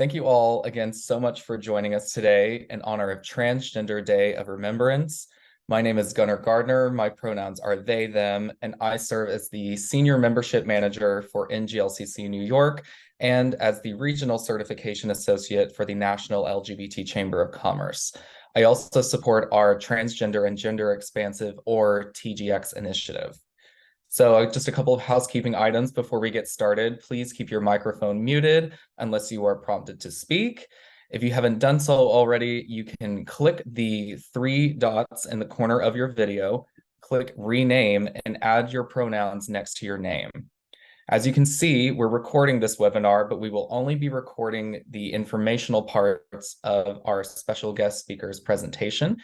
Thank you all again so much for joining us today in honor of Transgender Day of Remembrance. My name is Gunnar Gardner. My pronouns are they, them, and I serve as the Senior Membership Manager for NGLCC New York and as the Regional Certification Associate for the National LGBT Chamber of Commerce. I also support our Transgender and Gender Expansive, or TGX, initiative. So just a couple of housekeeping items before we get started. Please keep your microphone muted unless you are prompted to speak. If you haven't done so already, you can click the three dots in the corner of your video, click rename, and add your pronouns next to your name. As you can see, we're recording this webinar, but we will only be recording the informational parts of our special guest speaker's presentation.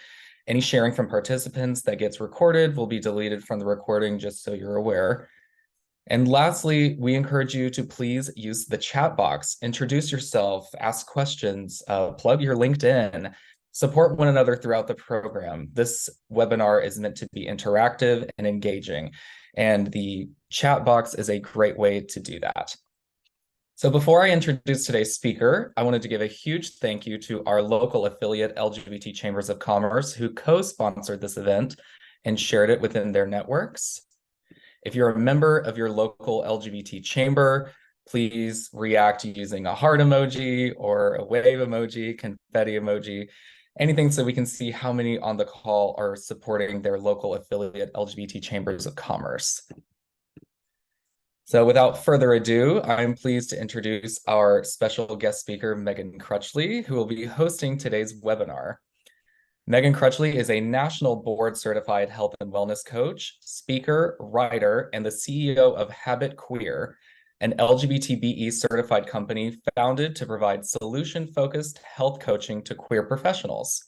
Any sharing from participants that gets recorded will be deleted from the recording, just so you're aware. And lastly, we encourage you to please use the chat box, introduce yourself, ask questions, plug your LinkedIn, support one another throughout the program. This webinar is meant to be interactive and engaging, and the chat box is a great way to do that. So before I introduce today's speaker, I wanted to give a huge thank you to our local affiliate LGBT Chambers of Commerce who co-sponsored this event and shared it within their networks. If you're a member of your local LGBT chamber, please react using a heart emoji or a wave emoji, confetti emoji, anything so we can see how many on the call are supporting their local affiliate LGBT Chambers of Commerce. So without further ado, I'm pleased to introduce our special guest speaker, Megan Crutchley, who will be hosting today's webinar. Megan Crutchley is a national board certified health and wellness coach, speaker, writer, and the CEO of Habit Queer, an LGBTBE certified company founded to provide solution-focused health coaching to queer professionals,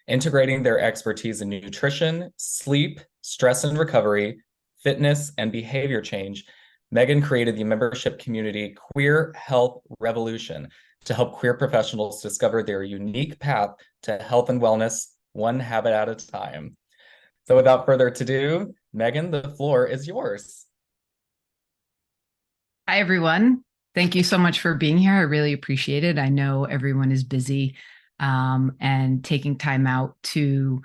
integrating their expertise in nutrition, sleep, stress and recovery, fitness, and behavior change. Megan created the membership community Queer Health Revolution to help queer professionals discover their unique path to health and wellness, one habit at a time. So without further ado, Megan, the floor is yours. Hi, everyone. Thank you so much for being here. I really appreciate it. I know everyone is busy and taking time out to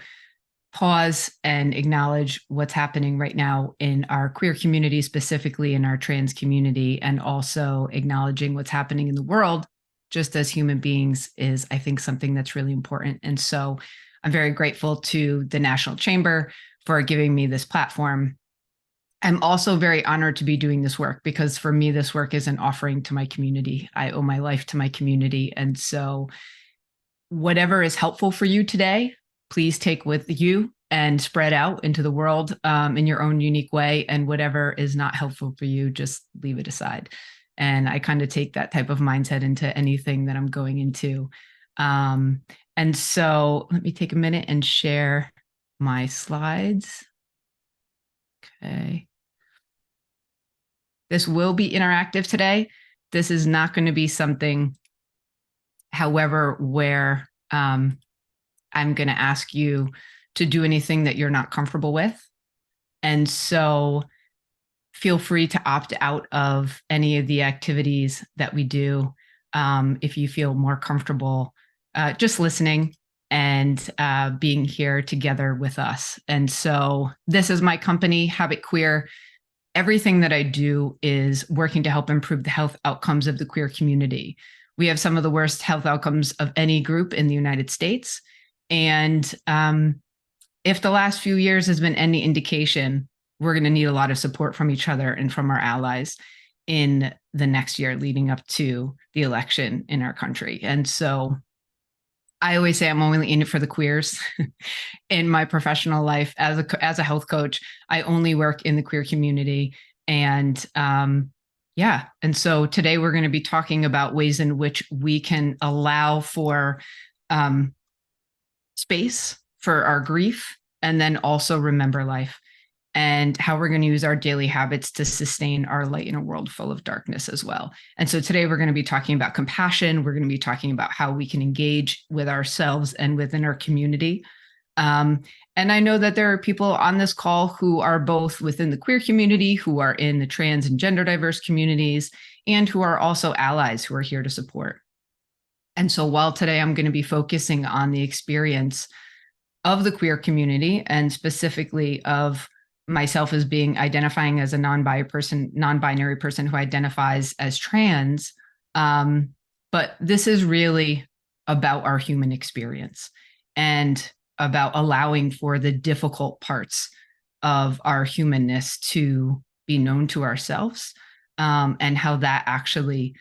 pause and acknowledge what's happening right now in our queer community, specifically in our trans community, and also acknowledging what's happening in the world just as human beings is, I think, something that's really important. And so I'm very grateful to the National Chamber for giving me this platform. I'm also very honored to be doing this work because for me, this work is an offering to my community. I owe my life to my community. And so whatever is helpful for you today, please take with you and spread out into the world in your own unique way. And whatever is not helpful for you, just leave it aside. And I kind of take that type of mindset into anything that I'm going into. And so let me take a minute and share my slides. Okay. This will be interactive today. This is not going to be something, however, where I'm going to ask you to do anything that you're not comfortable with. And so feel free to opt out of any of the activities that we do if you feel more comfortable just listening and being here together with us. And so this is my company, Habit Queer. Everything that I do is working to help improve the health outcomes of the queer community. We have some of the worst health outcomes of any group in the United States. And if the last few years has been any indication, we're going to need a lot of support from each other and from our allies in the next year leading up to the election in our country. And so I always say I'm only in it for the queers. In my professional life as a health coach, I only work in the queer community. And yeah, and so today we're going to be talking about ways in which we can allow for space for our grief, and then also remember life, and how we're going to use our daily habits to sustain our light in a world full of darkness as well. And so today we're going to be talking about compassion. We're going to be talking about how we can engage with ourselves and within our community. And I know that there are people on this call who are both within the queer community, who are in the trans and gender diverse communities, and who are also allies who are here to support. And so while today I'm going to be focusing on the experience of the queer community and specifically of myself as being identifying as a non-binary person who identifies as trans, but this is really about our human experience and about allowing for the difficult parts of our humanness to be known to ourselves, and how that actually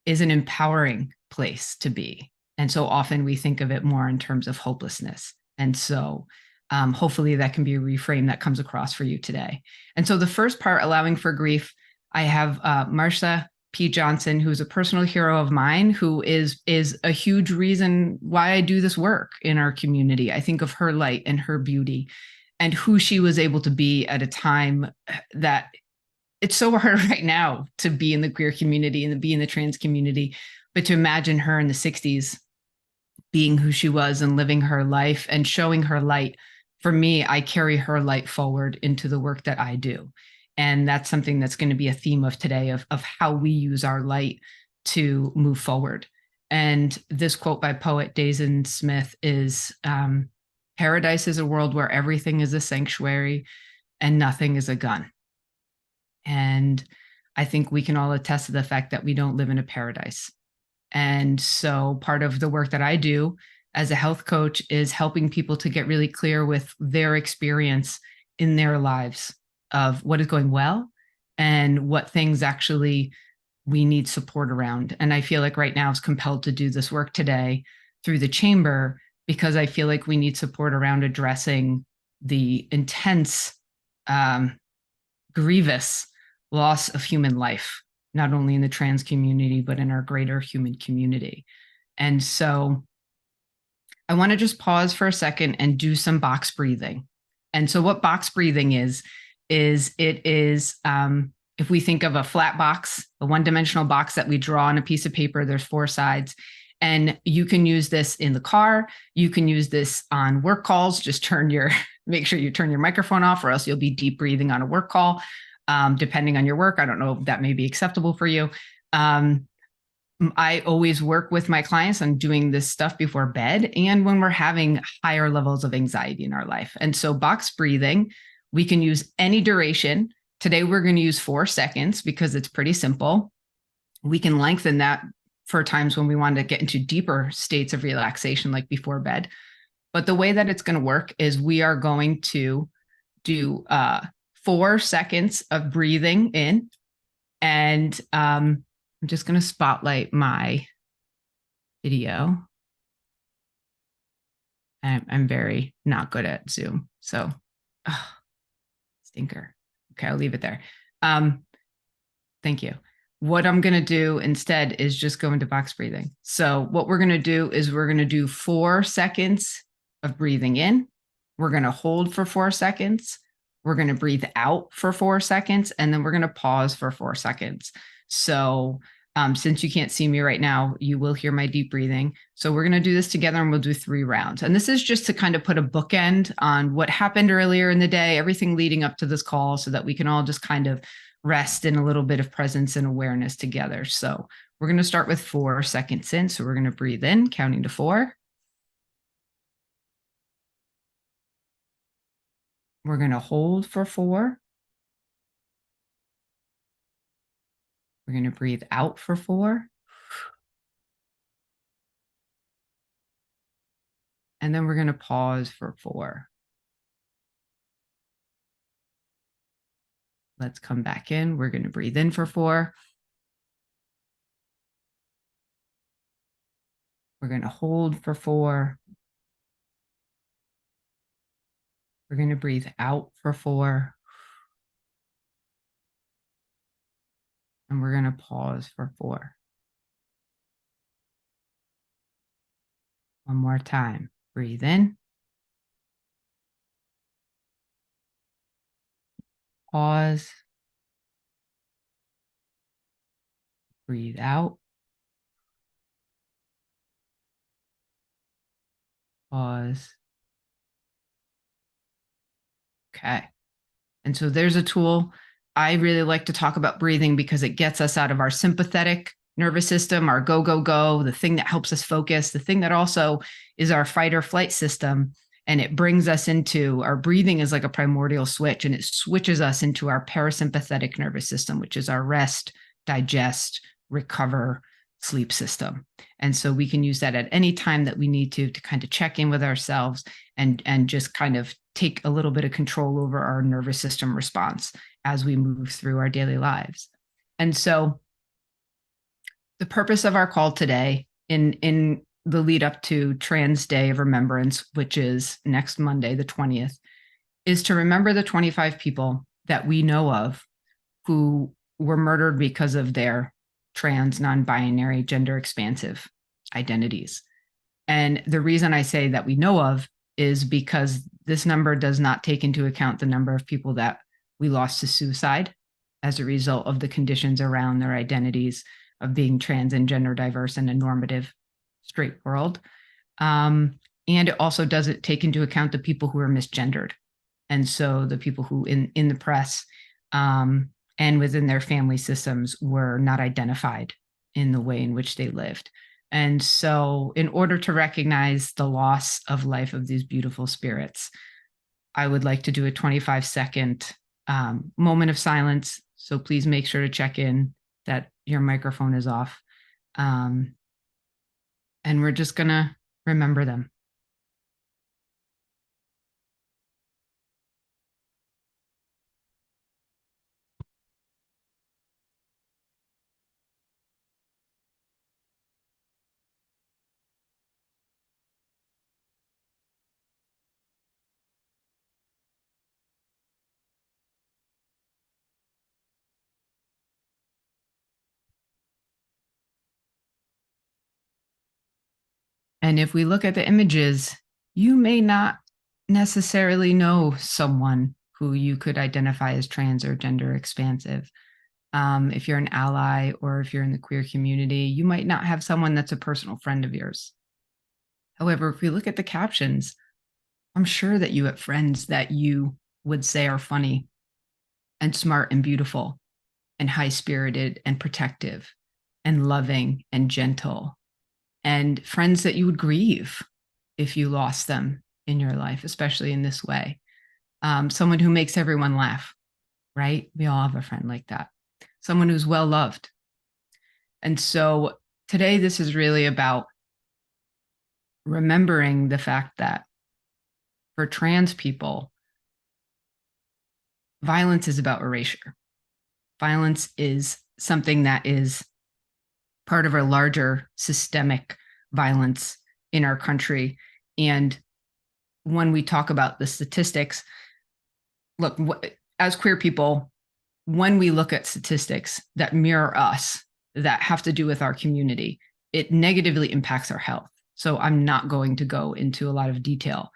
is an empowering place to be. And so often we think of it more in terms of hopelessness. And so hopefully that can be a reframe that comes across for you today. And so the first part, allowing for grief, I have Marsha P. Johnson, who's a personal hero of mine, who is a huge reason why I do this work in our community. I think of her light and her beauty and who she was able to be at a time that it's so hard right now to be in the queer community and to be in the trans community, but to imagine her in the 60s being who she was and living her life and showing her light. For me, I carry her light forward into the work that I do. And that's something that's going to be a theme of today of how we use our light to move forward. And this quote by poet Dazen Smith is, paradise is a world where everything is a sanctuary and nothing is a gun. And I think we can all attest to the fact that we don't live in a paradise. And so part of the work that I do as a health coach is helping people to get really clear with their experience in their lives of what is going well and what things actually we need support around. And I feel like right now I was compelled to do this work today through the chamber because I feel like we need support around addressing the intense, grievous loss of human life, not only in the trans community, but in our greater human community. And so I want to just pause for a second and do some box breathing. And so what box breathing is if we think of a flat box, a one-dimensional box that we draw on a piece of paper, there's 4 sides. And you can use this in the car. You can use this on work calls. Just make sure you turn your microphone off or else you'll be deep breathing on a work call. Depending on your work, I don't know if that may be acceptable for you. I always work with my clients on doing this stuff before bed and when we're having higher levels of anxiety in our life. And so box breathing, we can use any duration. Today, we're going to use 4 seconds because it's pretty simple. We can lengthen that for times when we want to get into deeper states of relaxation, like before bed. But the way that it's going to work is we are going to do 4 seconds of breathing in. And I'm just going to spotlight my video. I'm very not good at Zoom. So, stinker. Okay, I'll leave it there. Thank you. What I'm going to do instead is just go into box breathing. So what we're going to do is we're going to do 4 seconds of breathing in. We're going to hold for 4 seconds. We're going to breathe out for 4 seconds, and then we're going to pause for 4 seconds. So since you can't see me right now, you will hear my deep breathing. So we're going to do this together and we'll do 3 rounds. And this is just to kind of put a bookend on what happened earlier in the day, everything leading up to this call so that we can all just kind of rest in a little bit of presence and awareness together. So we're going to start with 4 seconds in. So we're going to breathe in, counting to 4. We're going to hold for 4. We're going to breathe out for 4. And then we're going to pause for 4. Let's come back in. We're going to breathe in for 4. We're going to hold for 4. We're going to breathe out for 4. And we're going to pause for 4. One more time. Breathe in. Pause. Breathe out. Pause. Okay. And so there's a tool. I really like to talk about breathing because it gets us out of our sympathetic nervous system, our go, go, go, the thing that helps us focus, the thing that also is our fight or flight system. And it brings us into our breathing is like a primordial switch, and it switches us into our parasympathetic nervous system, which is our rest, digest, recover, sleep system. And so we can use that at any time that we need to kind of check in with ourselves and just kind of take a little bit of control over our nervous system response as we move through our daily lives. And so the purpose of our call today in the lead up to Trans Day of Remembrance, which is next Monday, the 20th, is to remember the 25 people that we know of who were murdered because of their trans, non-binary, gender expansive identities. And the reason I say that we know of is because this number does not take into account the number of people that we lost to suicide as a result of the conditions around their identities of being trans and gender diverse in a normative straight world. And it also doesn't take into account the people who are misgendered. And so the people who in the press and within their family systems were not identified in the way in which they lived. And so in order to recognize the loss of life of these beautiful spirits, I would like to do a 25-second moment of silence. So please make sure to check in that your microphone is off. And we're just going to remember them. And if we look at the images, you may not necessarily know someone who you could identify as trans or gender expansive. If you're an ally or if you're in the queer community, you might not have someone that's a personal friend of yours. However, if we look at the captions, I'm sure that you have friends that you would say are funny and smart and beautiful and high-spirited and protective and loving and gentle, and friends that you would grieve if you lost them in your life, especially in this way. Someone who makes everyone laugh, right? We all have a friend like that. Someone who's well-loved. And so today, this is really about remembering the fact that for trans people, violence is about erasure. Violence is something that is part of our larger systemic violence in our country. And when we talk about the statistics, look, as queer people, when we look at statistics that mirror us, that have to do with our community, it negatively impacts our health. So I'm not going to go into a lot of detail.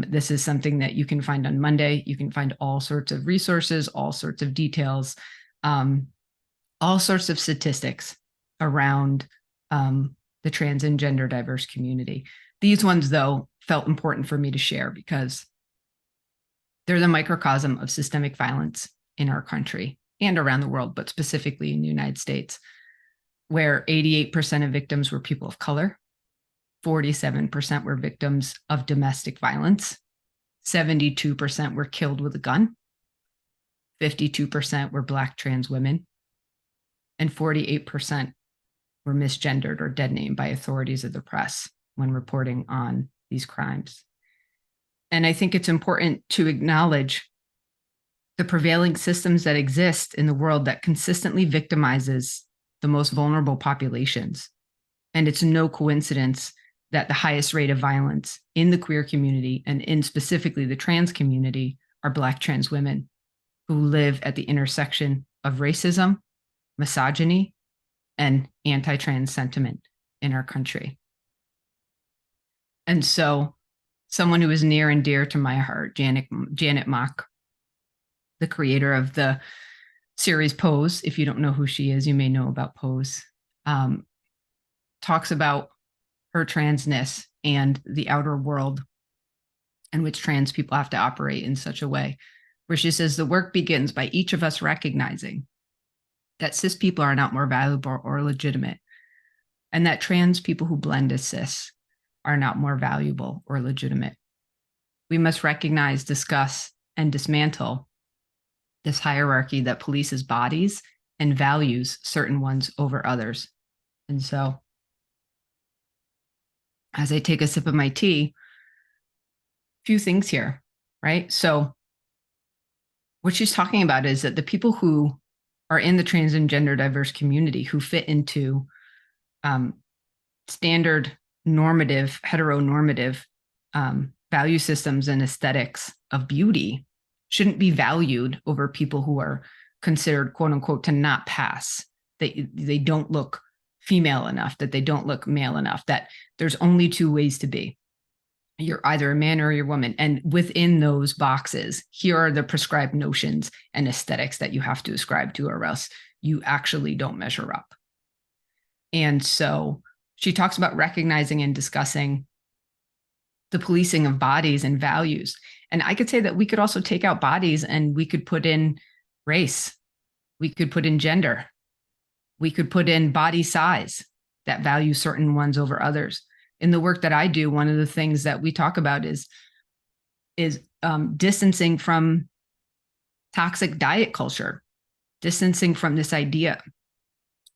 This is something that you can find on Monday. You can find all sorts of resources, all sorts of details, all sorts of statistics around the trans and gender diverse community. These ones, though, felt important for me to share because they're the microcosm of systemic violence in our country and around the world, but specifically in the United States, where 88% of victims were people of color, 47% were victims of domestic violence, 72% were killed with a gun, 52% were Black trans women, and 48% were misgendered or dead named by authorities of the press when reporting on these crimes. And I think it's important to acknowledge the prevailing systems that exist in the world that consistently victimizes the most vulnerable populations. And it's no coincidence that the highest rate of violence in the queer community and in specifically the trans community are Black trans women who live at the intersection of racism, misogyny, and anti-trans sentiment in our country. And so someone who is near and dear to my heart, Janet Mock, the creator of the series Pose. If you don't know who she is, you may know about Pose. Talks about her transness and the outer world in which trans people have to operate in such a way, where she says the work begins by each of us recognizing that cis people are not more valuable or legitimate, and that trans people who blend as cis are not more valuable or legitimate. We must recognize, discuss, and dismantle this hierarchy that polices bodies and values certain ones over others. And so, as I take a sip of my tea, a few things here, right? So, what she's talking about is that the people who are in the trans and gender diverse community who fit into standard normative, heteronormative value systems and aesthetics of beauty shouldn't be valued over people who are considered, quote unquote, to not pass, that they don't look female enough, that they don't look male enough, that there's only two ways to be. You're either a man or you're a woman. And within those boxes, here are the prescribed notions and aesthetics that you have to ascribe to, or else you actually don't measure up. And so she talks about recognizing and discussing the policing of bodies and values. And I could say that we could also take out bodies and we could put in race. We could put in gender. We could put in body size that value certain ones over others. In the work that I do, one of the things that we talk about is distancing from toxic diet culture, distancing from this idea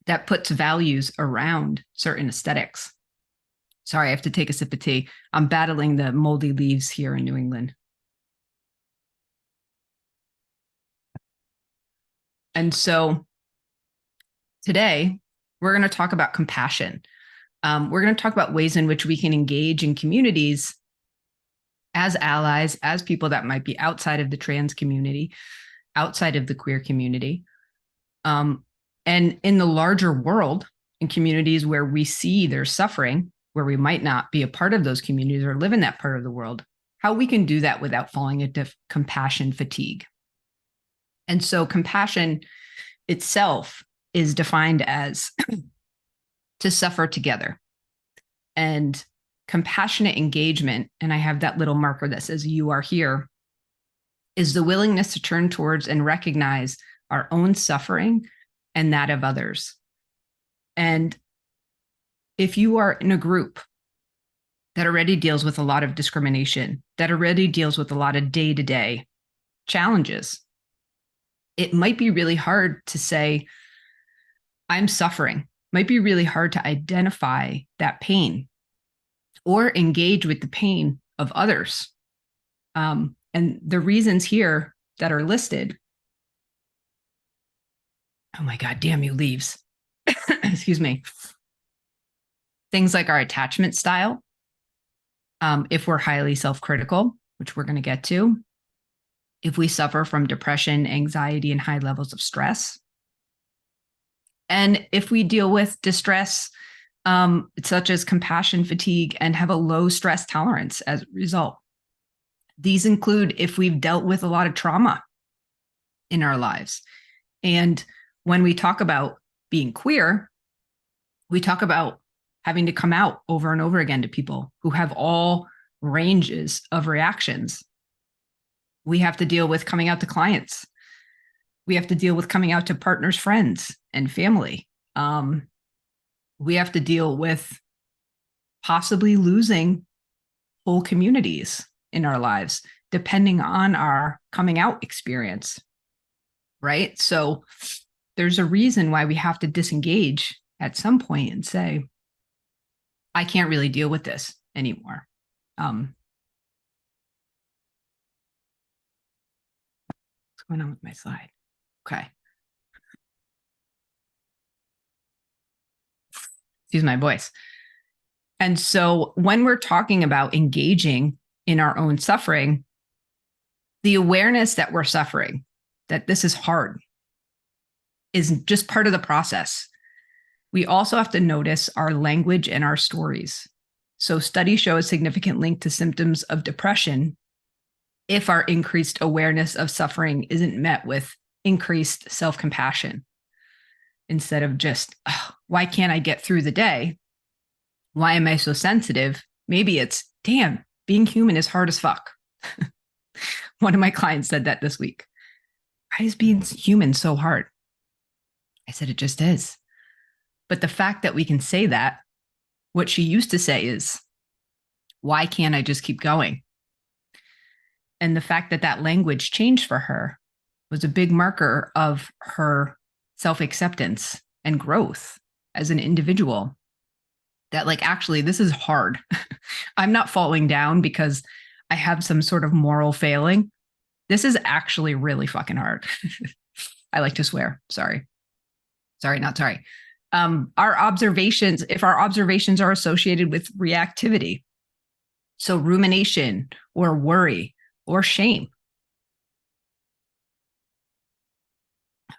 that puts values around certain aesthetics. Sorry, I have to take a sip of tea. I'm battling the moldy leaves here in New England. And so today, we're going to talk about compassion. We're going to talk about ways in which we can engage in communities as allies, as people that might be outside of the trans community, outside of the queer community, and in the larger world, in communities where we see there's suffering, where we might not be a part of those communities or live in that part of the world, how we can do that without falling into compassion fatigue. And so compassion itself is defined as to suffer together. And compassionate engagement, and I have that little marker that says you are here, is the willingness to turn towards and recognize our own suffering and that of others. And if you are in a group that already deals with a lot of discrimination, that already deals with a lot of day-to-day challenges, it might be really hard to say, I'm suffering. Might be really hard to identify that pain or engage with the pain of others. And the reasons here that are listed, oh my God, damn you leaves. Excuse me. Things like our attachment style, if we're highly self-critical, which we're going to get to, if we suffer from depression, anxiety, and high levels of stress, and if we deal with distress, such as compassion fatigue, and have a low stress tolerance as a result. These include if we've dealt with a lot of trauma in our lives. And when we talk about being queer, we talk about having to come out over and over again to people who have all ranges of reactions. We have to deal with coming out to clients. We have to deal with coming out to partners, friends, and family. We have to deal with possibly losing whole communities in our lives, depending on our coming out experience, right? So there's a reason why we have to disengage at some point and say, I can't really deal with this anymore. What's going on with my slide? Okay. Excuse my voice. And so when we're talking about engaging in our own suffering, the awareness that we're suffering, that this is hard, is just part of the process. We also have to notice our language and our stories. So studies show a significant link to symptoms of depression if our increased awareness of suffering isn't met with increased self-compassion. Instead of just, oh, why can't I get through the day? Why am I so sensitive? Maybe it's, damn, being human is hard as fuck. One of my clients said that this week. Why is being human so hard? I said, it just is. But the fact that we can say that, what she used to say is, why can't I just keep going? And the fact that that language changed for her was a big marker of her self-acceptance and growth as an individual. That, like, actually, this is hard. I'm not falling down because I have some sort of moral failing. This is actually really fucking hard. I like to swear. Sorry. Sorry, not sorry. Our observations, if our observations are associated with reactivity, so rumination or worry or shame,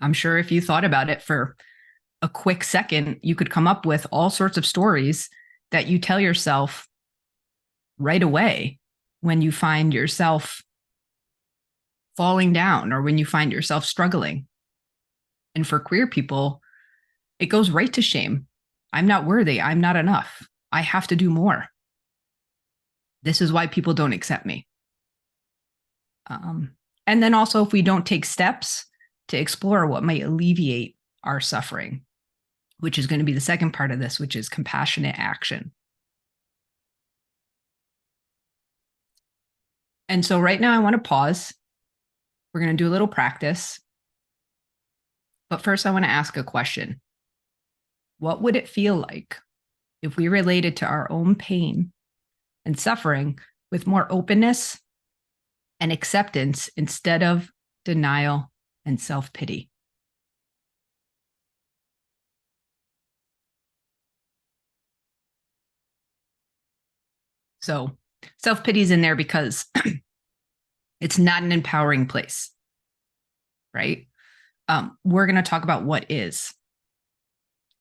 I'm sure if you thought about it for a quick second, you could come up with all sorts of stories that you tell yourself right away when you find yourself falling down or when you find yourself struggling. And for queer people, it goes right to shame. I'm not worthy. I'm not enough. I have to do more. This is why people don't accept me. And then also, if we don't take steps to explore what might alleviate our suffering, which is going to be the second part of this, which is compassionate action. And so right now I want to pause. We're going to do a little practice. But first, I want to ask a question. What would it feel like if we related to our own pain and suffering with more openness and acceptance instead of denial and self-pity? So self-pity is in there because it's not an empowering place, right? We're going to talk about what is.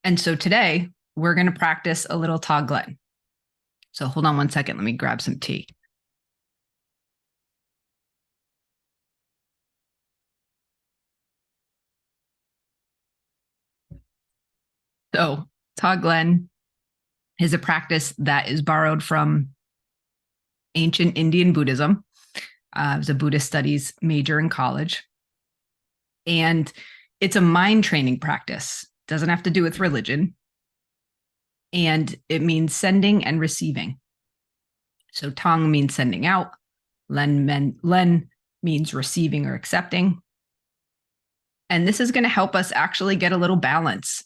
And so today we're going to practice a little Todd Glenn. So hold on one second. Let me grab some tea. So Todd Glenn is a practice that is borrowed from ancient Indian Buddhism. I was a Buddhist studies major in college. And it's a mind training practice. Doesn't have to do with religion. And it means sending and receiving. So Tong means sending out. Len means receiving or accepting. And this is going to help us actually get a little balance.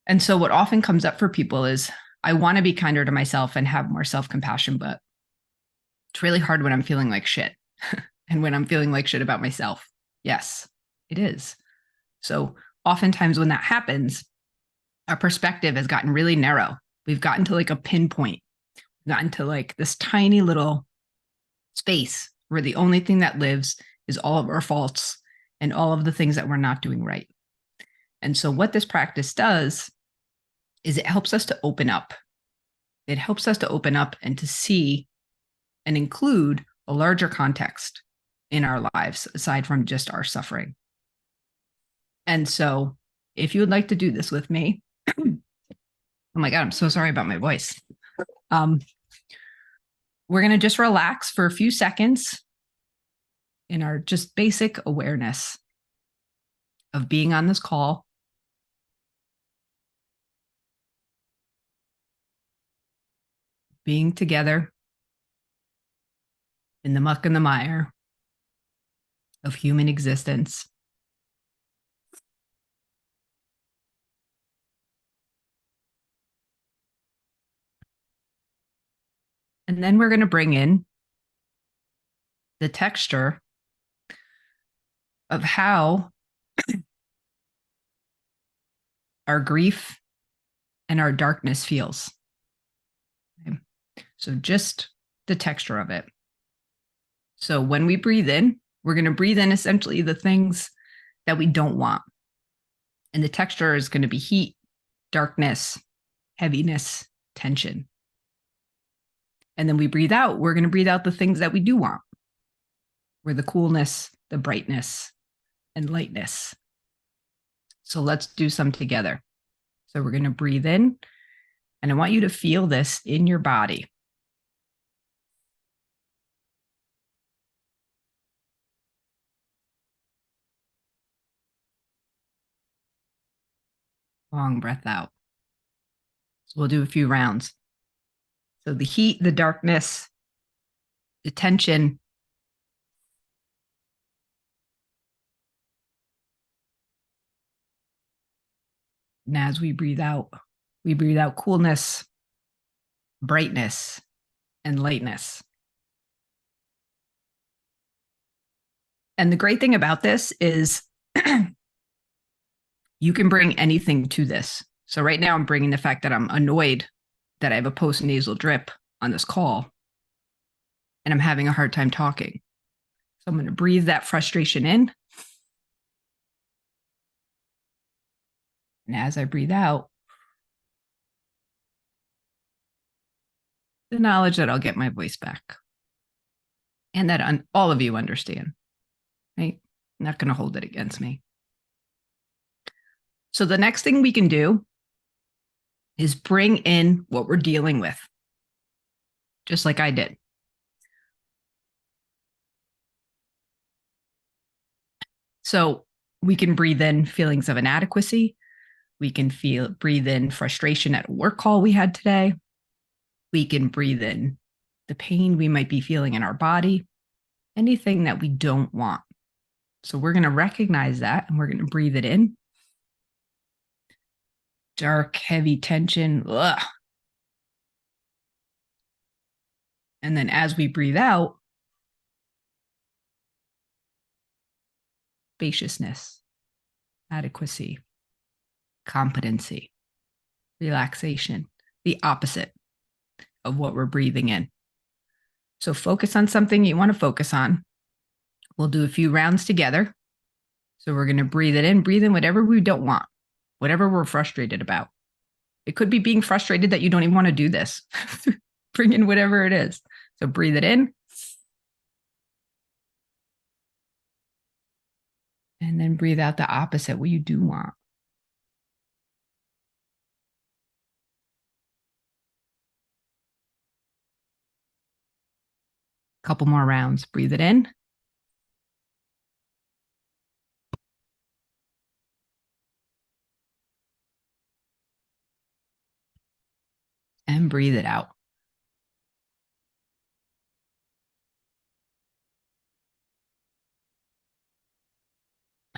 And so what often comes up for people is, I want to be kinder to myself and have more self-compassion, but it's really hard when I'm feeling like shit and when I'm feeling like shit about myself. Yes, it is. So oftentimes when that happens, our perspective has gotten really narrow. We've gotten to like a pinpoint, gotten to like this tiny little space where the only thing that lives is all of our faults and all of the things that we're not doing right. And so what this practice does is it helps us to open up. It helps us to open up and to see and include a larger context in our lives aside from just our suffering. And so if you would like to do this with me, oh my God, I'm so sorry about my voice. We're going to just relax for a few seconds in our just basic awareness of being on this call. Being together in the muck and the mire of human existence. And then we're going to bring in the texture of how our grief and our darkness feels. Okay. So just the texture of it. So when we breathe in, we're going to breathe in essentially the things that we don't want. And the texture is going to be heat, darkness, heaviness, tension. And then we breathe out, we're going to breathe out the things that we do want. We're the coolness, the brightness, and lightness. So let's do some together. So we're going to breathe in, and I want you to feel this in your body. Long breath out. So we'll do a few rounds. So the heat, the darkness, the tension. And as we breathe out coolness, brightness, and lightness. And the great thing about this is you can bring anything to this. So right now I'm bringing the fact that I'm annoyed that I have a post-nasal drip on this call and I'm having a hard time talking. So I'm going to breathe that frustration in. And as I breathe out, the knowledge that I'll get my voice back and that all of you understand, right? I'm not going to hold it against me. So the next thing we can do is bring in what we're dealing with, just like I did. So we can breathe in feelings of inadequacy. We can breathe in frustration at a work call we had today. We can breathe in the pain we might be feeling in our body, anything that we don't want. So we're going to recognize that and we're going to breathe it in. Dark, heavy tension. Ugh. And then as we breathe out, spaciousness, adequacy, competency, relaxation, the opposite of what we're breathing in. So focus on something you want to focus on. We'll do a few rounds together. So we're going to breathe in whatever we don't want, whatever we're frustrated about. It could be being frustrated that you don't even want to do this. Bring in whatever it is. So breathe it in. And then breathe out the opposite, what you do want. Couple more rounds. Breathe it in. And breathe it out.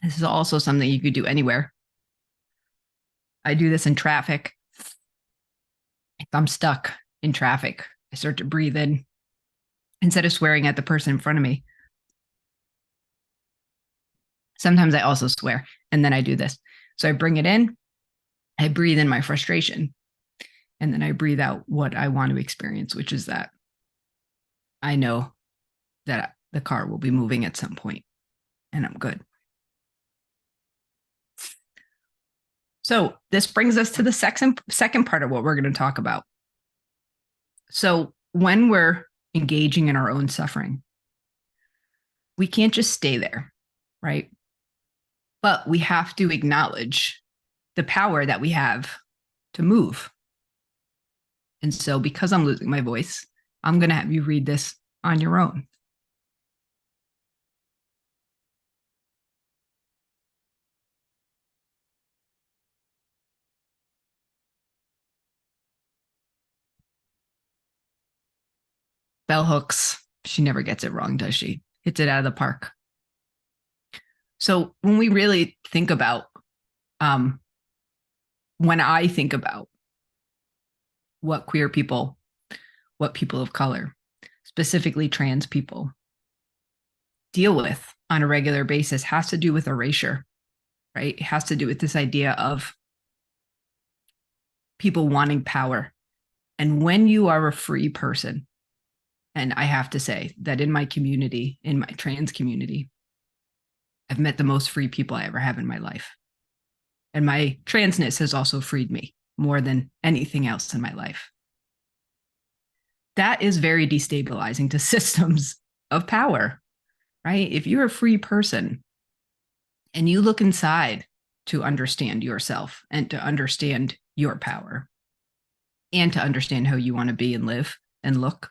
This is also something you could do anywhere. I do this in traffic. If I'm stuck in traffic, I start to breathe in instead of swearing at the person in front of me. Sometimes I also swear, and then I do this. So I bring it in, I breathe in my frustration, and then I breathe out what I want to experience, which is that I know that the car will be moving at some point, and I'm good. So this brings us to the second part of what we're going to talk about. So when we're engaging in our own suffering, we can't just stay there, right? But we have to acknowledge the power that we have to move. And so because I'm losing my voice, I'm going to have you read this on your own. Bell hooks. She never gets it wrong, does she? Hits it out of the park. So when we really think about, when I think about what queer people, what people of color, specifically trans people, deal with on a regular basis has to do with erasure, right? It has to do with this idea of people wanting power. And when you are a free person, and I have to say that in my community, in my trans community, I've met the most free people I ever have in my life. And my transness has also freed me more than anything else in my life. That is very destabilizing to systems of power, right? If you're a free person and you look inside to understand yourself and to understand your power and to understand how you want to be and live and look,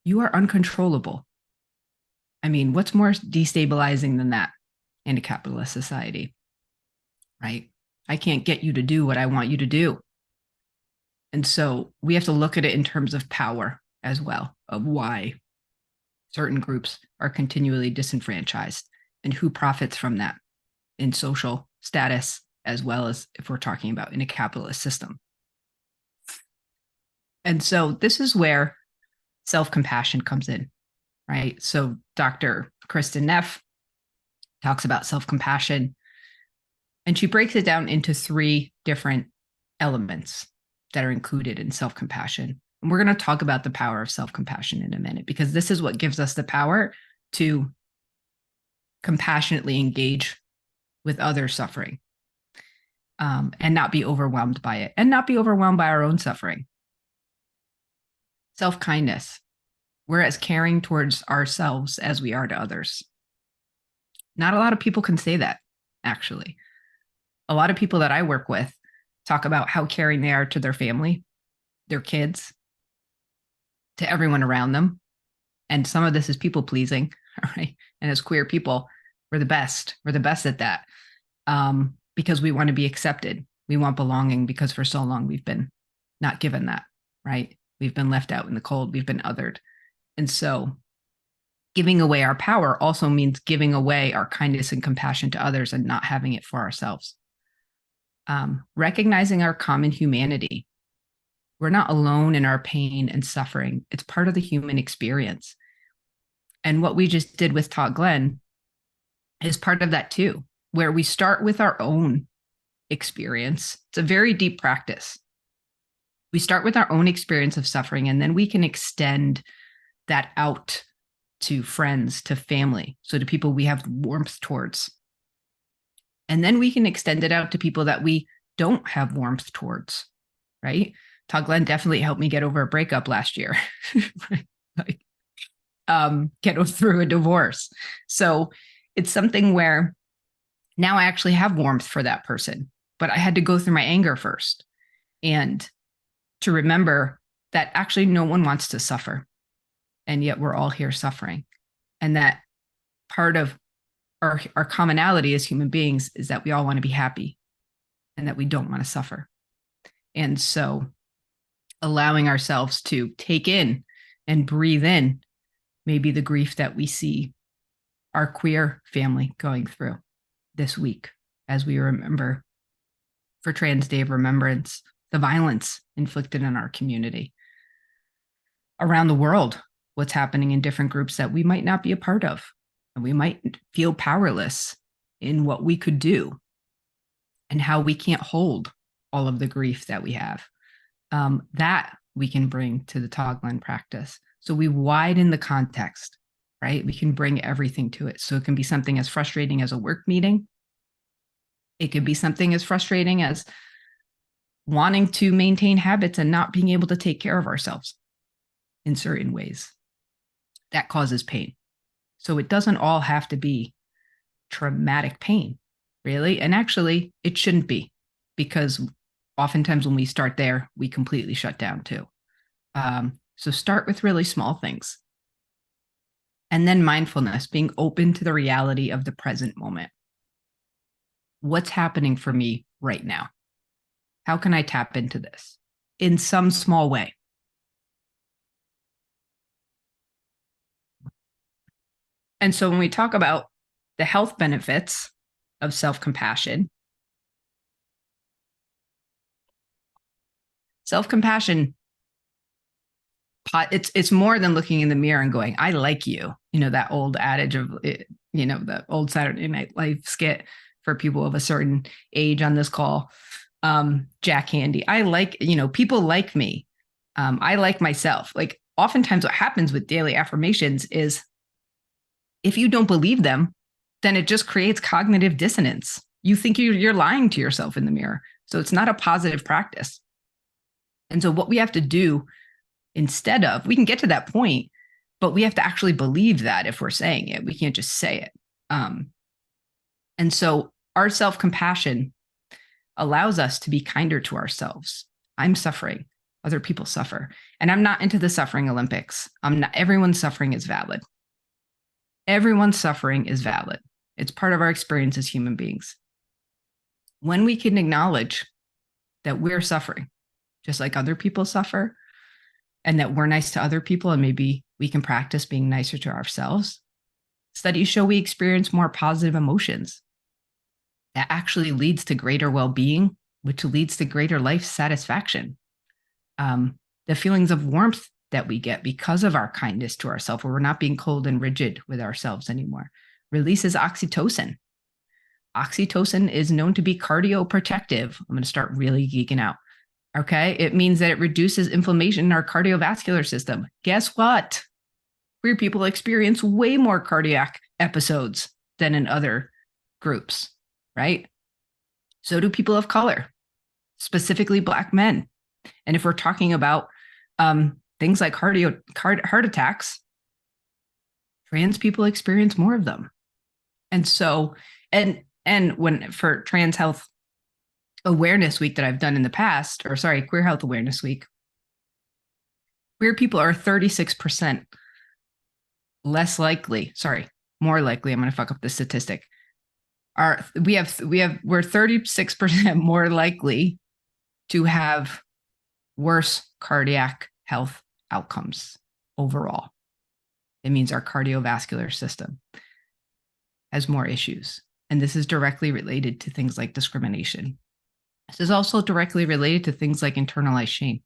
you are uncontrollable. I mean, what's more destabilizing than that in a capitalist society, right? I can't get you to do what I want you to do. And so we have to look at it in terms of power as well, of why certain groups are continually disenfranchised and who profits from that in social status, as well as if we're talking about in a capitalist system. And so this is where self-compassion comes in, right? So Dr. Kristen Neff talks about self-compassion, and she breaks it down into 3 different elements that are included in self-compassion. And we're going to talk about the power of self-compassion in a minute, because this is what gives us the power to compassionately engage with others' suffering, and not be overwhelmed by it, and not be overwhelmed by our own suffering. Self-kindness. We're as caring towards ourselves as we are to others. Not a lot of people can say that, actually. A lot of people that I work with talk about how caring they are to their family, their kids, to everyone around them. And some of this is people pleasing, right? And as queer people, we're the best. We're the best at that, because we want to be accepted. We want belonging, because for so long we've been not given that, right? We've been left out in the cold. We've been othered. And so giving away our power also means giving away our kindness and compassion to others and not having it for ourselves. Recognizing our common humanity. We're not alone in our pain and suffering. It's part of the human experience. And what we just did with Todd Glenn is part of that too, where we start with our own experience. It's a very deep practice. We start with our own experience of suffering, and then we can extend that out to friends, to family, so to people we have warmth towards. And then we can extend it out to people that we don't have warmth towards, right? Todd Glenn definitely helped me get over a breakup last year, like, get through a divorce. So it's something where now I actually have warmth for that person, but I had to go through my anger first. And to remember that actually no one wants to suffer. And yet we're all here suffering. And that part of our commonality as human beings is that we all want to be happy and that we don't want to suffer. And so allowing ourselves to take in and breathe in maybe the grief that we see our queer family going through this week as we remember for Trans Day of Remembrance, the violence inflicted in our community. Around the world, what's happening in different groups that we might not be a part of, and we might feel powerless in what we could do and how we can't hold all of the grief that we have. That we can bring to the Todd Glenn practice. So we widen the context, right? We can bring everything to it. So it can be something as frustrating as a work meeting. It could be something as frustrating as wanting to maintain habits and not being able to take care of ourselves in certain ways. That causes pain. So it doesn't all have to be traumatic pain, really. And actually, it shouldn't be, because oftentimes when we start there, we completely shut down too. So start with really small things. And then mindfulness, being open to the reality of the present moment. What's happening for me right now? How can I tap into this in some small way? And so when we talk about the health benefits of self-compassion, it's more than looking in the mirror and going, I like you. You know, that old adage of, the old Saturday Night Live skit for people of a certain age on this call. Jack Handy. I like, people like me. I like myself. Like, oftentimes what happens with daily affirmations is if you don't believe them, then it just creates cognitive dissonance. You think you're lying to yourself in the mirror. So it's not a positive practice. And so what we have to do instead of, we can get to that point, but we have to actually believe that if we're saying it. We can't just say it. And so our self-compassion allows us to be kinder to ourselves. I'm suffering. Other people suffer. And I'm not into the suffering Olympics. Everyone's suffering is valid. Everyone's suffering is valid. It's part of our experience as human beings. when we can acknowledge that we're suffering, just like other people suffer, and that we're nice to other people, and maybe we can practice being nicer to ourselves, studies show we experience more positive emotions. That actually leads to greater well-being, which leads to greater life satisfaction. The feelings of warmth that we get because of our kindness to ourselves, where we're not being cold and rigid with ourselves anymore, releases oxytocin. Oxytocin is known to be cardioprotective. I'm going to start really geeking out. Okay. It means that it reduces inflammation in our cardiovascular system. Guess what? Queer people experience way more cardiac episodes than in other groups, right? So do people of color, specifically Black men. And if we're talking about things like heart attacks, trans people experience more of them. And so, and when for Trans Health Awareness Week that I've done in the past, or sorry, Queer Health Awareness Week, queer people are 36% less likely, more likely, I'm going to fuck up the statistic. We're 36% more likely to have worse cardiac health outcomes overall. It means our cardiovascular system has more issues. And this is directly related to things like discrimination. This is also directly related to things like internalized shame.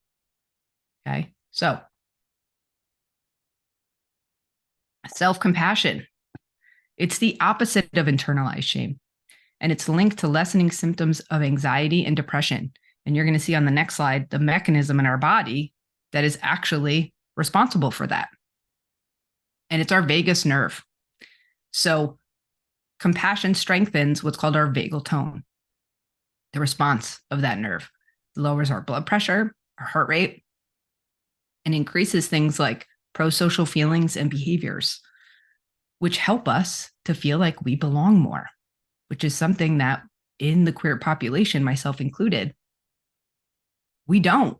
Okay, so self-compassion. It's the opposite of internalized shame. And it's linked to lessening symptoms of anxiety and depression. And you're going to see on the next slide the mechanism in our body that is actually responsible for that. And it's our vagus nerve. So compassion strengthens what's called our vagal tone, the response of that nerve. It lowers our blood pressure, our heart rate, and increases things like prosocial feelings and behaviors, which help us to feel like we belong more, which is something that in the queer population, myself included, we don't.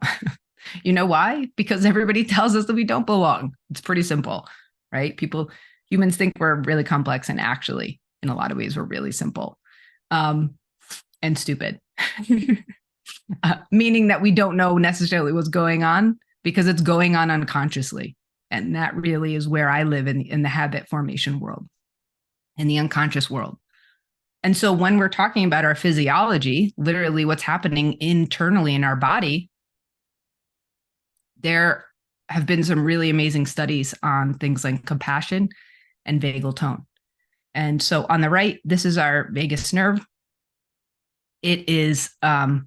You know why? Because everybody tells us that we don't belong. It's pretty simple, right? Humans think we're really complex, and actually, in a lot of ways, we're really simple and stupid. Meaning that we don't know necessarily what's going on because it's going on unconsciously. And that really is where I live in the habit formation world, in the unconscious world. And so when we're talking about our physiology, literally what's happening internally in our body, there have been some really amazing studies on things like compassion and vagal tone. And so on the right, this is our vagus nerve. It is a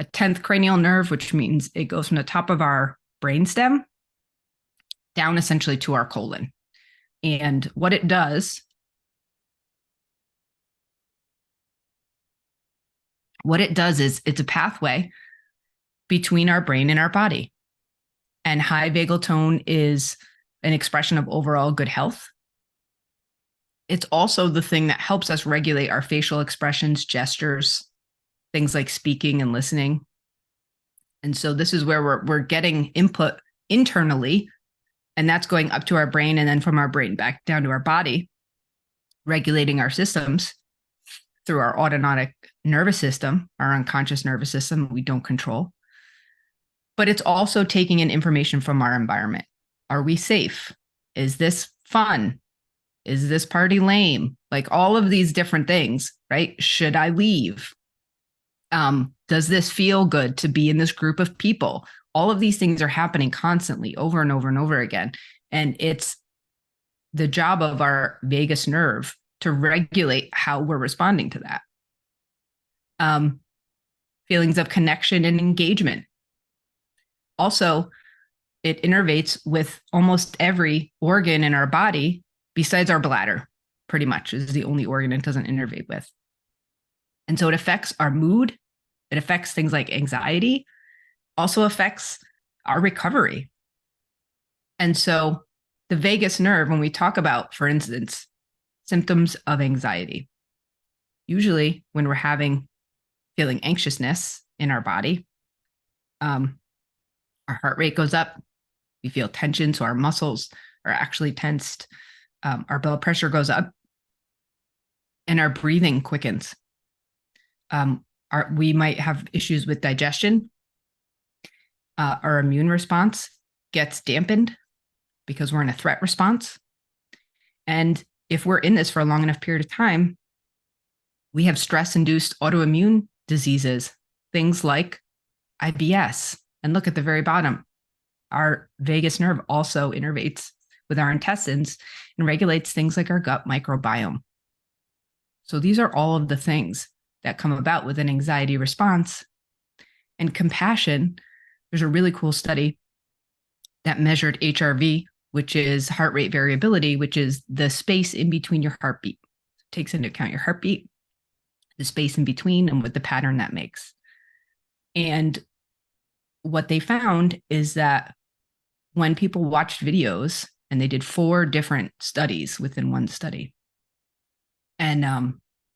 10th cranial nerve, which means it goes from the top of our brainstem down essentially to our colon. And what it does is it's a pathway between our brain and our body. And high vagal tone is an expression of overall good health. It's also the thing that helps us regulate our facial expressions, gestures, things like speaking and listening. And so this is where we're getting input internally, and that's going up to our brain, and then from our brain back down to our body, regulating our systems through our autonomic nervous system, our unconscious nervous system we don't control. But it's also taking in information from our environment. Are we safe? Is this fun? Is this party lame? Like all of these different things, right? Should I leave? Does this feel good to be in this group of people? All of these things are happening constantly over and over and over again. And it's the job of our vagus nerve to regulate how we're responding to that. Feelings of connection and engagement. Also, it innervates with almost every organ in our body besides our bladder, pretty much is the only organ it doesn't innervate with. And so it affects our mood. It affects things like anxiety, also affects our recovery. And so the vagus nerve, when we talk about, for instance, symptoms of anxiety, usually when we're feeling anxiousness in our body, our heart rate goes up, we feel tension, so our muscles are actually tensed, our blood pressure goes up, and our breathing quickens. We might have issues with digestion. Our immune response gets dampened because we're in a threat response. And if we're in this for a long enough period of time, we have stress-induced autoimmune diseases, things like IBS. And look at the very bottom. Our vagus nerve also innervates with our intestines and regulates things like our gut microbiome. So these are all of the things that come about with an anxiety response. And compassion, there's a really cool study that measured HRV, which is heart rate variability, which is the space in between your heartbeat. It takes into account your heartbeat, the space in between, and what the pattern that makes. And what they found is that when people watched videos, and they did 4 different studies within one study, and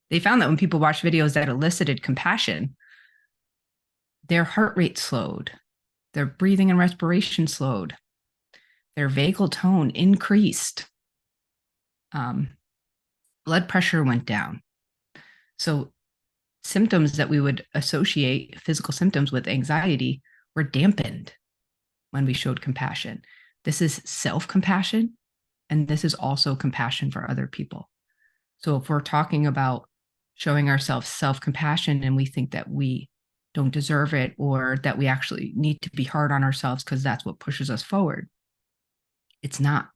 they found that when people watched videos that elicited compassion, their heart rate slowed, their breathing and respiration slowed, their vagal tone increased, blood pressure went down. So symptoms that we would associate, physical symptoms with anxiety, were dampened when we showed compassion. This is self-compassion, and this is also compassion for other people. So if we're talking about showing ourselves self-compassion and we think that we don't deserve it, or that we actually need to be hard on ourselves because that's what pushes us forward, it's not.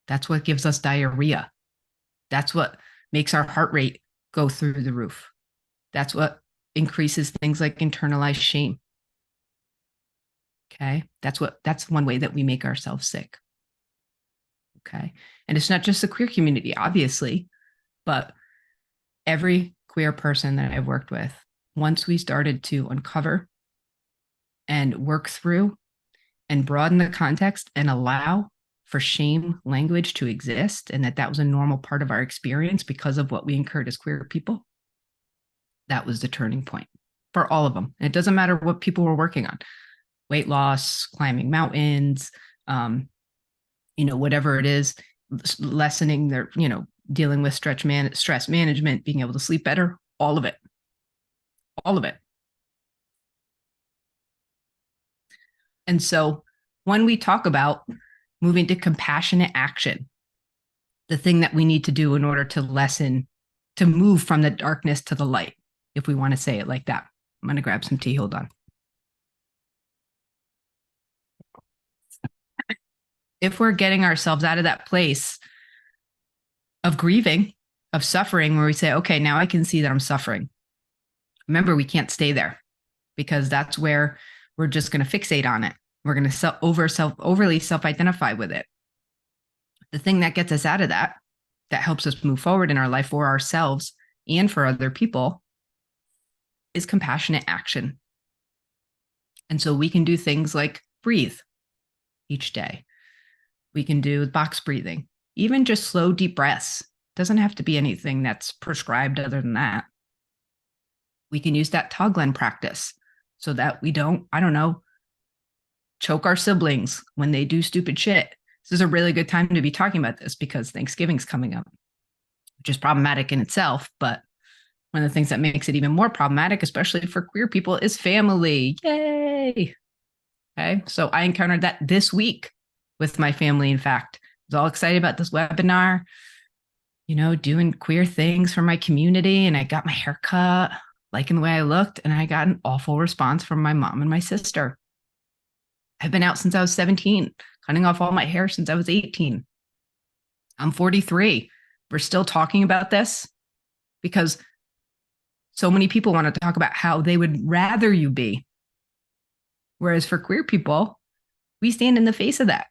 That's what gives us diarrhea. That's what makes our heart rate go through the roof. That's what increases things like internalized shame. Okay. That's one way that we make ourselves sick. Okay. And it's not just the queer community, obviously, but every queer person that I've worked with, once we started to uncover and work through and broaden the context and allow for shame language to exist, and that was a normal part of our experience because of what we incurred as queer people, that was the turning point for all of them. And it doesn't matter what people were working on, weight loss, climbing mountains, whatever it is, lessening their, dealing with stress management, being able to sleep better, all of it. And so when we talk about moving to compassionate action, the thing that we need to do in order to move from the darkness to the light, if we want to say it like that. I'm going to grab some tea. Hold on. If we're getting ourselves out of that place of grieving, of suffering, where we say, okay, now I can see that I'm suffering. Remember, we can't stay there, because that's where we're just going to fixate on it. We're going to overly self-identify with it. The thing that gets us out of that helps us move forward in our life for ourselves and for other people, is compassionate action. And so we can do things like breathe each day. We can do box breathing, even just slow, deep breaths. Doesn't have to be anything that's prescribed other than that. We can use that Toglen practice so that we don't, choke our siblings when they do stupid shit. This is a really good time to be talking about this because Thanksgiving's coming up, which is problematic in itself. But one of the things that makes it even more problematic, especially for queer people, is family. Yay. Okay. So I encountered that this week with my family. In fact, I was all excited about this webinar, doing queer things for my community. And I got my hair cut, liking the way I looked, and I got an awful response from my mom and my sister. I've been out since I was 17, cutting off all my hair since I was 18. I'm 43. We're still talking about this because so many people want to talk about how they would rather you be. Whereas for queer people, we stand in the face of that.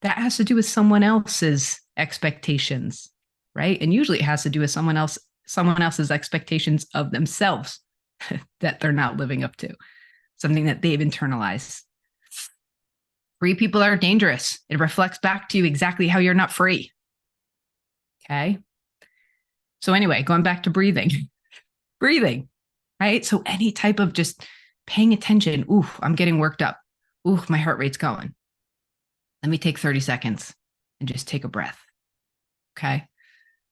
That has to do with someone else's expectations, right? And usually it has to do with someone else's expectations of themselves that they're not living up to, something that they've internalized. Free people are dangerous. It reflects back to you exactly how you're not free. Okay. So anyway, going back to breathing, right? So any type of just paying attention. Ooh, I'm getting worked up. Ooh, my heart rate's going. Let me take 30 seconds and just take a breath. Okay.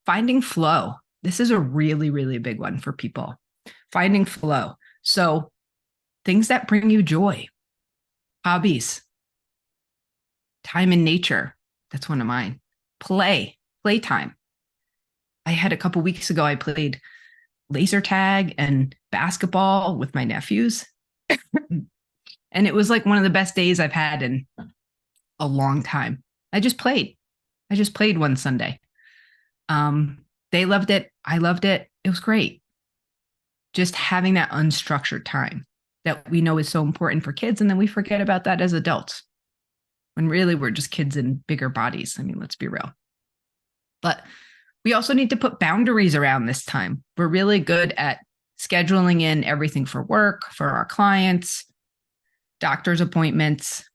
Finding flow. This is a really, really big one for people. Finding flow. So things that bring you joy, hobbies, time in nature. That's one of mine. Playtime. I had a couple weeks ago, I played laser tag and basketball with my nephews. And it was like one of the best days I've had in a long time. I just played one Sunday. They loved it. I loved it. It was great. Just having that unstructured time that we know is so important for kids. And then we forget about that as adults when really we're just kids in bigger bodies. I mean, let's be real. But we also need to put boundaries around this time. We're really good at scheduling in everything for work, for our clients, doctor's appointments,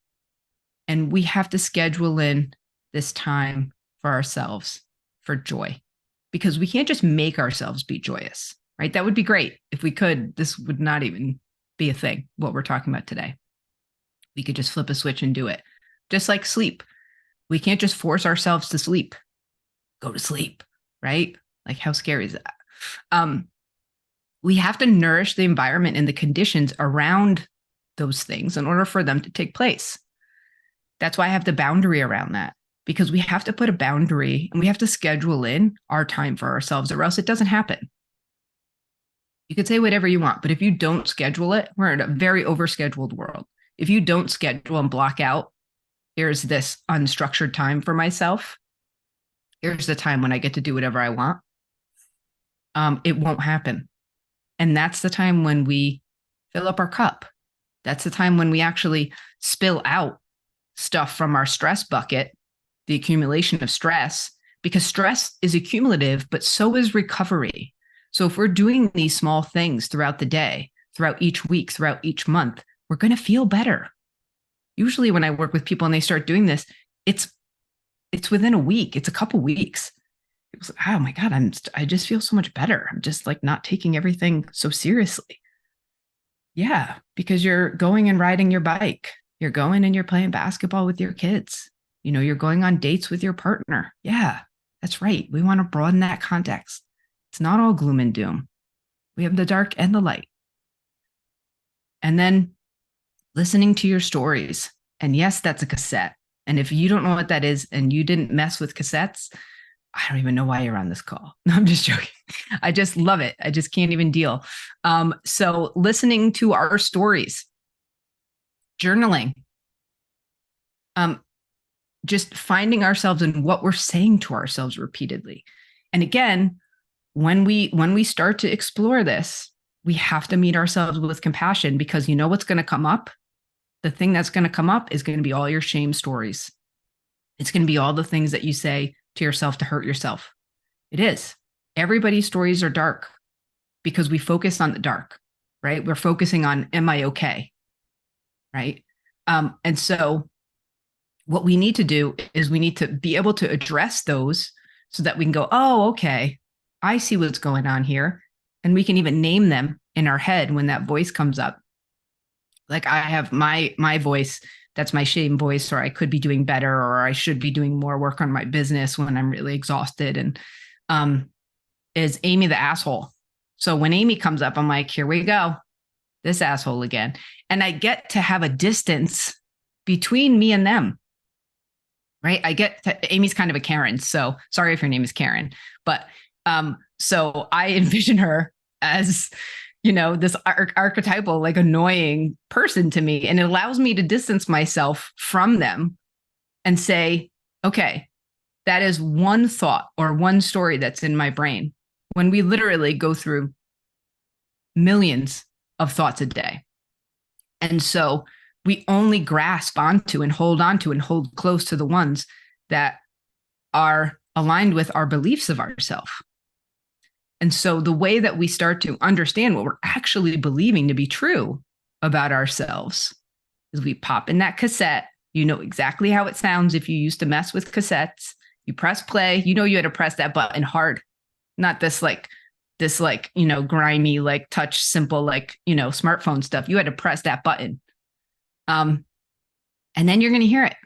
and we have to schedule in this time for ourselves, for joy, because we can't just make ourselves be joyous, right? That would be great. If we could, this would not even be a thing, what we're talking about today. We could just flip a switch and do it. Just like sleep. We can't just force ourselves to sleep. Go to sleep, right? Like, how scary is that? We have to nourish the environment and the conditions around those things in order for them to take place. That's why I have the boundary around that, because we have to put a boundary and we have to schedule in our time for ourselves, or else it doesn't happen. You could say whatever you want, but if you don't schedule it, we're in a very overscheduled world. If you don't schedule and block out, here's this unstructured time for myself, here's the time when I get to do whatever I want, it won't happen. And that's the time when we fill up our cup. That's the time when we actually spill out stuff from our stress bucket, the accumulation of stress, because stress is accumulative, but so is recovery. So if we're doing these small things throughout the day, throughout each week, throughout each month, we're going to feel better. Usually when I work with people and they start doing this, it's within a week. It's a couple weeks. It was, oh my God, I just feel so much better. I'm just like not taking everything so seriously. Yeah, because you're going and riding your bike. You're going and you're playing basketball with your kids. You know, you're going on dates with your partner. Yeah, that's right. We want to broaden that context. It's not all gloom and doom. We have the dark and the light. And then listening to your stories. And yes, that's a cassette. And if you don't know what that is and you didn't mess with cassettes, I don't even know why you're on this call. No, I'm just joking. I just love it. I just can't even deal. So listening to our stories, journaling, just finding ourselves in what we're saying to ourselves repeatedly. And again, when we start to explore this, we have to meet ourselves with compassion, because you know what's going to come up? The thing that's going to come up is going to be all your shame stories. It's going to be all the things that you say to yourself to hurt yourself. It is. Everybody's stories are dark because we focus on the dark, right? We're focusing on, am I okay? Right? And so what we need to do is we need to be able to address those so that we can go, oh, okay, I see what's going on here. And we can even name them in our head when that voice comes up. Like I have my voice, that's my shame voice, or I could be doing better, or I should be doing more work on my business when I'm really exhausted. And is Amy the asshole. So when Amy comes up, I'm like, here we go, this asshole again. And I get to have a distance between me and them, right? Amy's kind of a Karen. So sorry if your name is Karen, but so I envision her as, you know, this archetypal, like annoying person to me. And it allows me to distance myself from them and say, okay, that is one thought or one story that's in my brain, when we literally go through millions of thoughts a day. And so we only grasp onto and hold close to the ones that are aligned with our beliefs of ourselves. And so the way that we start to understand what we're actually believing to be true about ourselves is we pop in that cassette. You know exactly how it sounds if you used to mess with cassettes. You press play, you know you had to press that button hard, not this like, you know, grimy, like touch simple, like, you know, smartphone stuff. You had to press that button. And then you're going to hear it.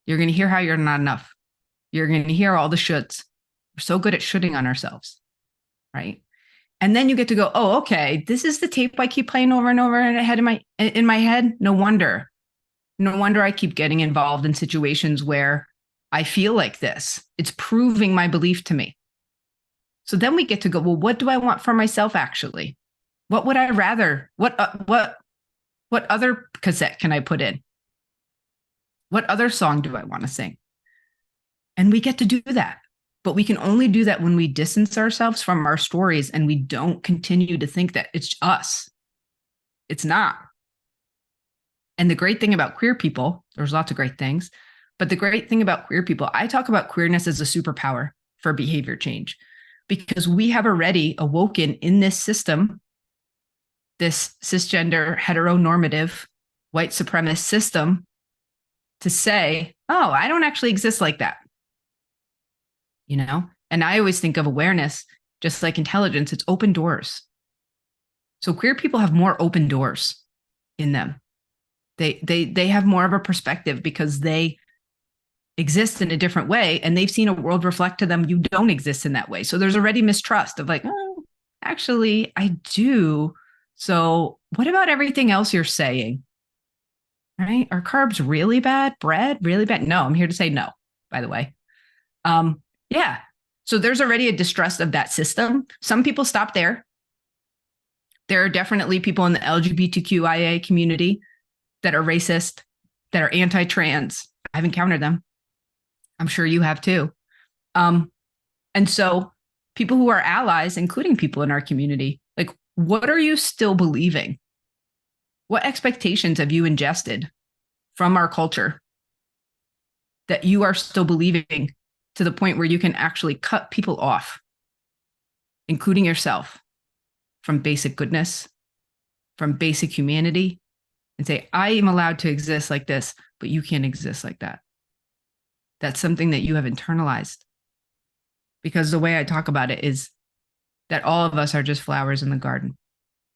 You're going to hear how you're not enough. You're going to hear all the shoulds. We're so good at shoulding on ourselves. Right. And then you get to go, oh, okay, this is the tape I keep playing over and over in my head. No wonder I keep getting involved in situations where I feel like this. It's proving my belief to me. So then we get to go, well, what do I want for myself actually? What would I rather? What other cassette can I put in? What other song do I want to sing? And we get to do that. But we can only do that when we distance ourselves from our stories and we don't continue to think that it's us. It's not. And the great thing about queer people, there's lots of great things, but the great thing about queer people, I talk about queerness as a superpower for behavior change, because we have already awoken in this system, this cisgender, heteronormative, white supremacist system, to say, oh, I don't actually exist like that. You know? And I always think of awareness, just like intelligence, it's open doors. So queer people have more open doors in them. They have more of a perspective because they exist in a different way and they've seen a world reflect to them you don't exist in that way. So there's already mistrust of like, oh, actually, I do. So what about everything else you're saying? Right? Are carbs really bad? Bread really bad? No, I'm here to say no, by the way. Yeah. So there's already a distrust of that system. Some people stop there. There are definitely people in the LGBTQIA community that are racist, that are anti-trans. I've encountered them. I'm sure you have too. And so people who are allies, including people in our community, like, what are you still believing? What expectations have you ingested from our culture that you are still believing to the point where you can actually cut people off, including yourself, from basic goodness, from basic humanity, and say, I am allowed to exist like this, but you can't exist like that. That's something that you have internalized. Because the way I talk about it is that all of us are just flowers in the garden,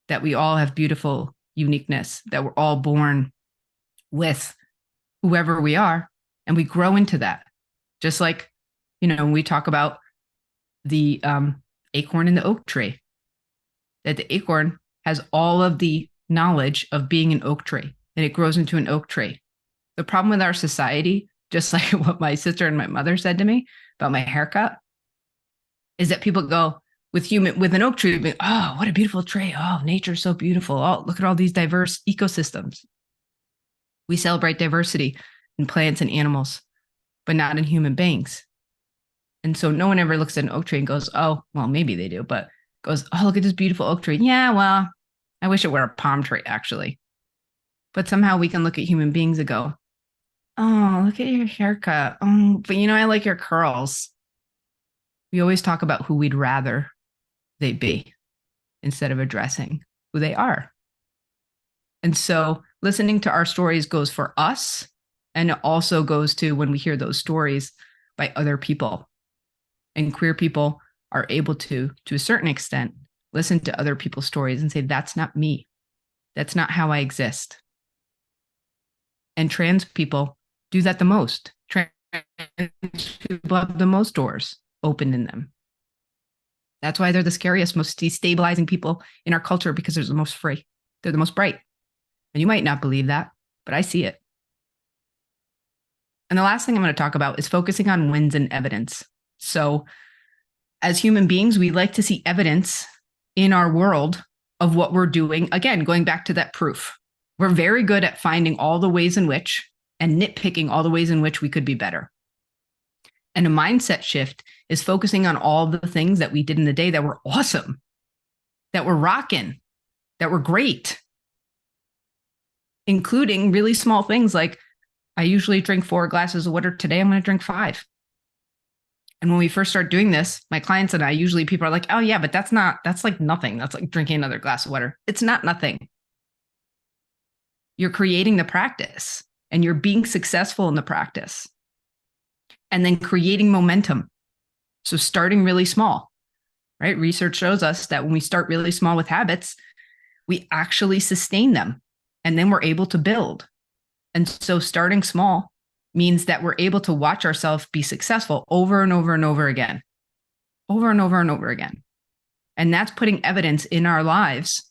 that we all have beautiful uniqueness, that we're all born with whoever we are, and we grow into that. Just like, you know, when we talk about the acorn in the oak tree, that the acorn has all of the knowledge of being an oak tree, and it grows into an oak tree. The problem with our society, just like what my sister and my mother said to me about my haircut, is that people go with an oak tree, oh, what a beautiful tree. Oh, nature's so beautiful. Oh, look at all these diverse ecosystems. We celebrate diversity in plants and animals, but not in human beings. And so no one ever looks at an oak tree and goes, oh, well, maybe they do, but goes, oh, look at this beautiful oak tree. Yeah, well, I wish it were a palm tree, actually. But somehow we can look at human beings and go, oh, look at your haircut. Oh, but you know, I like your curls. We always talk about who we'd rather they be instead of addressing who they are. And so listening to our stories goes for us, and it also goes to when we hear those stories by other people. And queer people are able to a certain extent, listen to other people's stories and say, that's not me. That's not how I exist. And trans people do that the most. Trans people have the most doors open in them. That's why they're the scariest, most destabilizing people in our culture, because they're the most free. They're the most bright. And you might not believe that, but I see it. And the last thing I'm going to talk about is focusing on wins and evidence. So as human beings, we like to see evidence in our world of what we're doing. Again, going back to that proof. We're very good at finding all the ways in which and nitpicking all the ways in which we could be better. And a mindset shift is focusing on all the things that we did in the day that were awesome, that were rocking, that were great, including really small things like, I usually drink 4 glasses of water. Today, I'm going to drink 5. And when we first start doing this, my clients and I, usually people are like, oh yeah, but that's like nothing. That's like drinking another glass of water. It's not nothing. You're creating the practice and you're being successful in the practice and then creating momentum. So starting really small, right? Research shows us that when we start really small with habits, we actually sustain them and then we're able to build. And so starting small means that we're able to watch ourselves be successful over and over and over again, over and over and over again. And that's putting evidence in our lives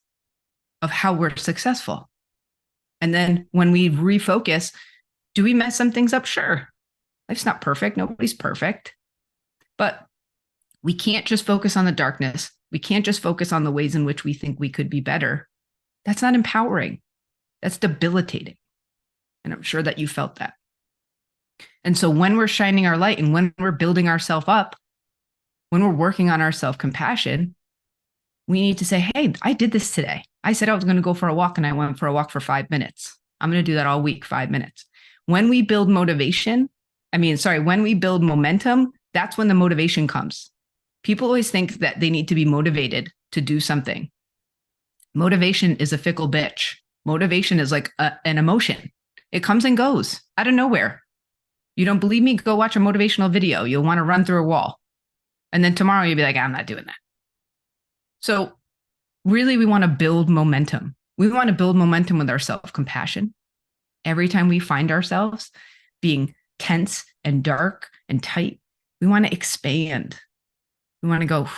of how we're successful. And then when we refocus, do we mess some things up? Sure. Life's not perfect. Nobody's perfect. But we can't just focus on the darkness. We can't just focus on the ways in which we think we could be better. That's not empowering. That's debilitating. And I'm sure that you felt that. And so when we're shining our light and when we're building ourselves up, when we're working on our self-compassion, we need to say, hey, I did this today. I said I was going to go for a walk and I went for a walk for 5 minutes. I'm going to do that all week, 5 minutes. When we build when we build momentum, that's when the motivation comes. People always think that they need to be motivated to do something. Motivation is a fickle bitch. Motivation is like an emotion. It comes and goes out of nowhere. You don't believe me? Go watch a motivational video. You'll want to run through a wall. And then tomorrow you'll be like, I'm not doing that. So really, we want to build momentum. We want to build momentum with our self-compassion. Every time we find ourselves being tense and dark and tight, we want to expand. We want to go,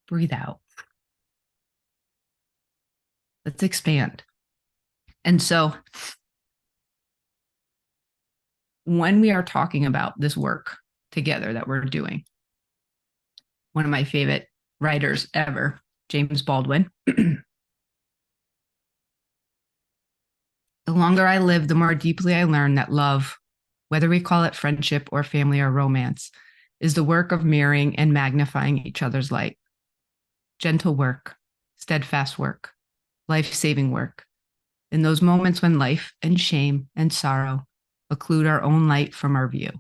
breathe out. Let's expand. And so when we are talking about this work together that we're doing, one of my favorite writers ever, James Baldwin, the longer I live, the more deeply I learn that love, whether we call it friendship or family or romance, is the work of mirroring and magnifying each other's light. Gentle work, steadfast work, life-saving work. In those moments when life and shame and sorrow occlude our own light from our view,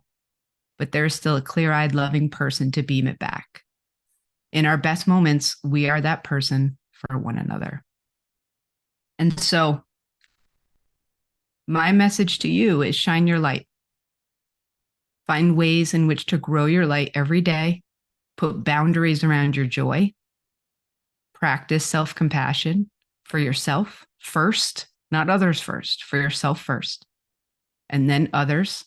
but there is still a clear-eyed, loving person to beam it back. In our best moments, we are that person for one another. And so my message to you is shine your light. Find ways in which to grow your light every day. Put boundaries around your joy. Practice self-compassion for yourself first, not others first, for yourself first, and then others.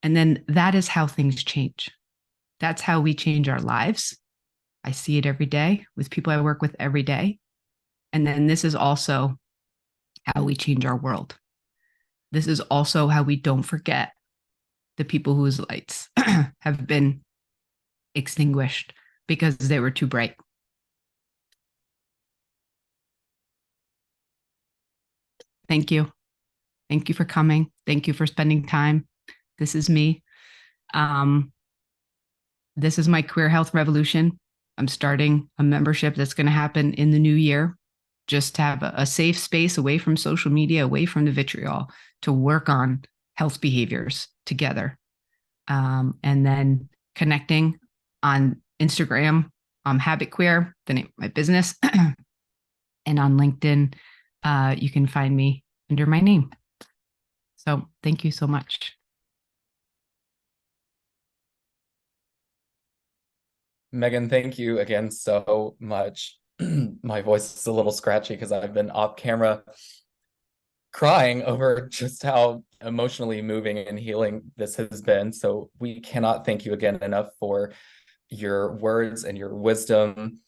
And then that is how things change. That's how we change our lives. I see it every day with people I work with every day. And then this is also how we change our world. This is also how we don't forget the people whose lights have been extinguished because they were too bright. Thank you. Thank you for coming. Thank you for spending time. This is me. This is my Queer Health Revolution. I'm starting a membership that's going to happen in the new year, just to have a safe space away from social media, away from the vitriol, to work on health behaviors together. And then connecting on Instagram, Habit Queer, the name of my business. And on LinkedIn, you can find me under my name. So thank you so much. Megan, thank you again so much. My voice is a little scratchy because I've been off camera crying over just how emotionally moving and healing this has been. So we cannot thank you again enough for your words and your wisdom.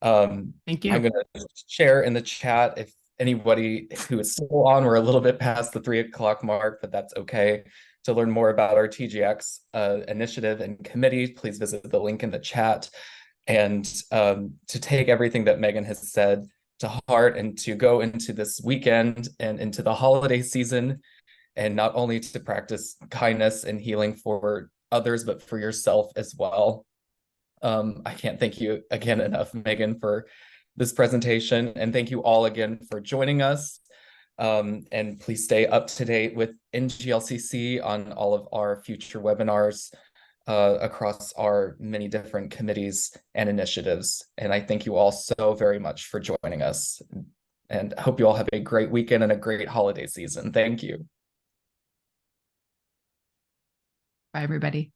Thank you. I'm going to share in the chat if anybody who is still on, we're a little bit past the 3 o'clock mark, but that's okay. To learn more about our TGX initiative and committee, please visit the link in the chat. And to take everything that Megan has said to heart and to go into this weekend and into the holiday season, and not only to practice kindness and healing for others, but for yourself as well. I can't thank you again enough, Megan, for this presentation. And thank you all again for joining us. And please stay up to date with NGLCC on all of our future webinars across our many different committees and initiatives. And I thank you all so very much for joining us, and hope you all have a great weekend and a great holiday season. Thank you. Bye, everybody.